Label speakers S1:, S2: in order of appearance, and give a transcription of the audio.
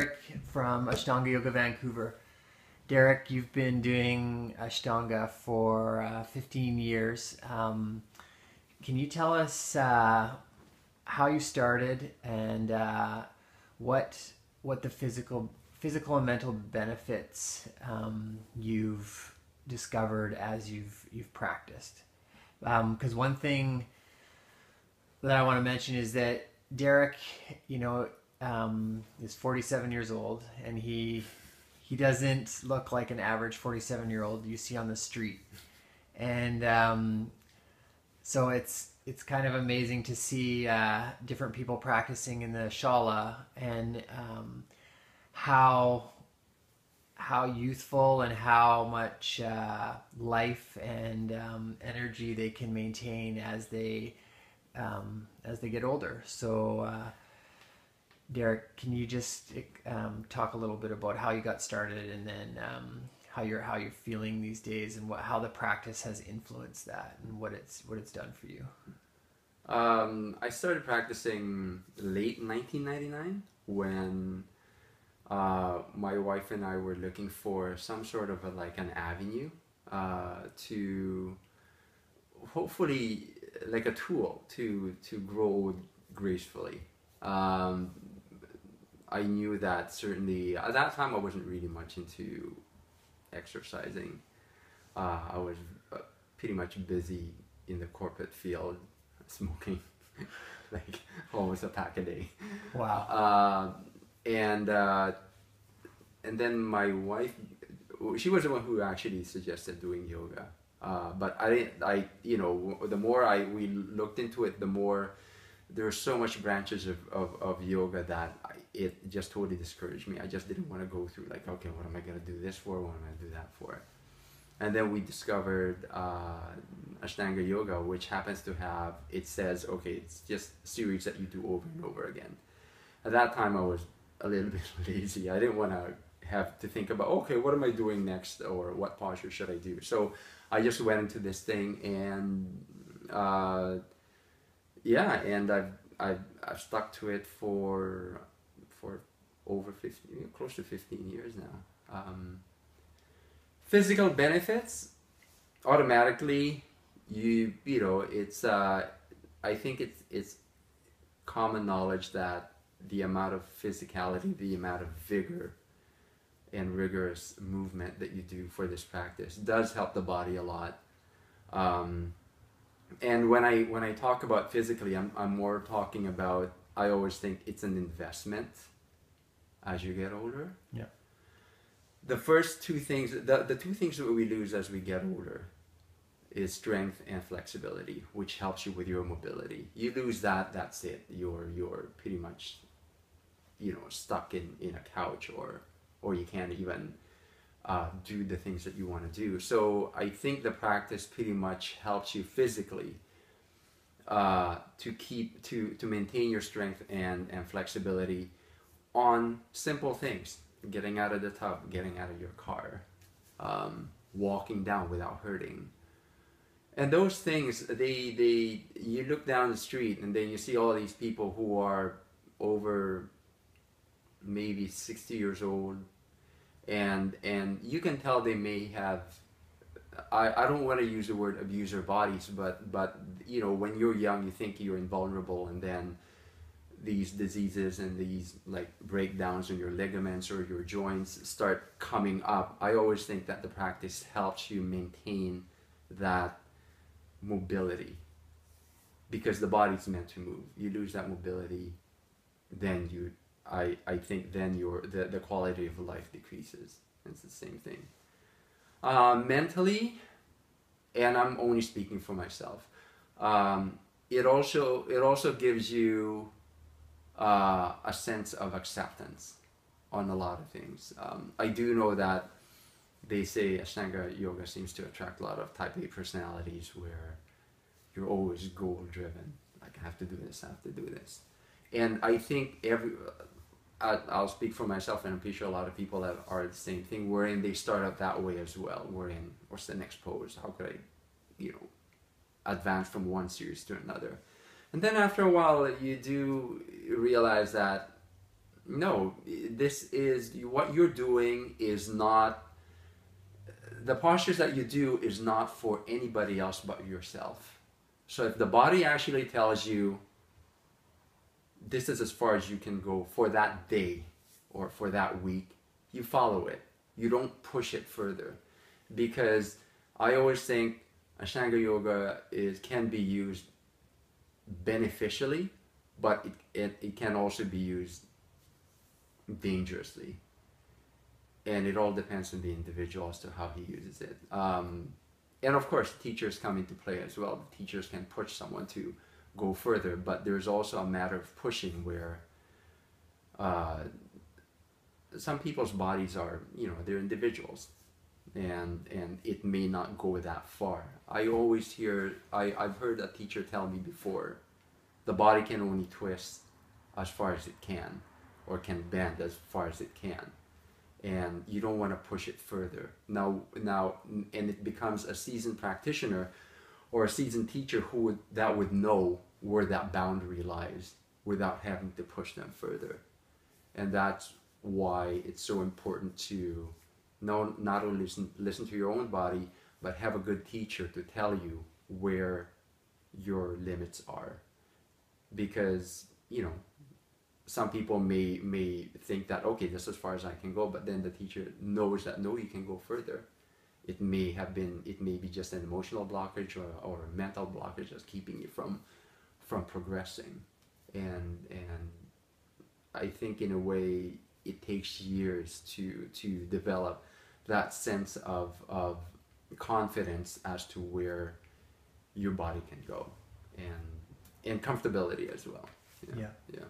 S1: Derick from Ashtanga Yoga Vancouver. Derick, you've been doing Ashtanga for 15 years. Can you tell us how you started and what the physical and mental benefits you've discovered as you've practiced? Because one thing that I want to mention is that Derick, is 47 years old, and he doesn't look like an average 47-year-old you see on the street. And so it's kind of amazing to see different people practicing in the shala, and how youthful and how much life and energy they can maintain as they get older. So Derick, can you just talk a little bit about how you got started, and then how you're feeling these days, and how the practice has influenced that, and what it's done for you?
S2: I started practicing late 1999 when my wife and I were looking for some sort of an avenue to hopefully like a tool to grow gracefully. I knew that certainly at that time I wasn't really much into exercising. I was pretty much busy in the corporate field, smoking like almost a pack a day.
S1: Wow.
S2: And then my wife, she was the one who actually suggested doing yoga. But the more we looked into it, the more there were so much branches of yoga that it just totally discouraged me. I just didn't want to go through okay, what am I going to do this for? What am I going to do that for? And then we discovered Ashtanga yoga, which happens to have, it says, okay, it's just a series that you do over and over again. At that time, I was a little bit lazy. I didn't want to have to think about, okay, what am I doing next, or what posture should I do? So I just went into this thing, and I've stuck to it for over 15, close to 15 years now. Physical benefits, automatically, it's I think it's common knowledge that the amount of physicality, the amount of vigor and rigorous movement that you do for this practice does help the body a lot. And when I talk about physically, I'm more talking about, I always think it's an investment as you get older.
S1: Yeah.
S2: The first two things, the two things that we lose as we get older is strength and flexibility, which helps you with your mobility. You lose that, that's it. You're pretty much, stuck in a couch, or you can't even do the things that you want to do. So I think the practice pretty much helps you physically to maintain your strength and flexibility on simple things: getting out of the tub, getting out of your car, walking down without hurting. And those things, you look down the street and then you see all these people who are over maybe 60 years old, and you can tell they may have, I don't want to use the word abuse their bodies, but when you're young, you think you're invulnerable, and then these diseases and these breakdowns in your ligaments or your joints start coming up. I always think that the practice helps you maintain that mobility, because the body's meant to move. You lose that mobility, then I think then the quality of life decreases. It's the same thing. Mentally, and I'm only speaking for myself, it also gives you a sense of acceptance on a lot of things. I do know that they say Ashtanga yoga seems to attract a lot of type A personalities, where you're always goal driven. Like, I have to do this, I have to do this. And I think I'll speak for myself, and I'm pretty sure a lot of people that are the same thing, wherein they start out that way as well. Wherein, what's the next pose? How could I, advance from one series to another? And then after a while, you do realize that No, this is what you're doing is not the postures that you do is not for anybody else but yourself. So if the body actually tells you this is as far as you can go for that day or for that week, you follow it. You don't push it further. Because I always think Ashtanga yoga can be used beneficially, but it can also be used dangerously. And it all depends on the individual as to how he uses it. And of course, teachers come into play as well. The teachers can push someone to go further, but there's also a matter of pushing where some people's bodies are, they're individuals, and it may not go that far. I've heard a teacher tell me before, the body can only twist as far as it can, or can bend as far as it can. And you don't want to push it further. Now, and it becomes a seasoned practitioner or a seasoned teacher that would know where that boundary lies without having to push them further. And that's why it's so important to not only listen to your own body, but have a good teacher to tell you where your limits are. Because, some people may think that, okay, this is as far as I can go, but then the teacher knows that no, you can go further. It may be just an emotional blockage or a mental blockage that's keeping you from progressing. And I think in a way it takes years to develop that sense of confidence as to where your body can go, and comfortability as well.
S1: Yeah.
S2: Yeah.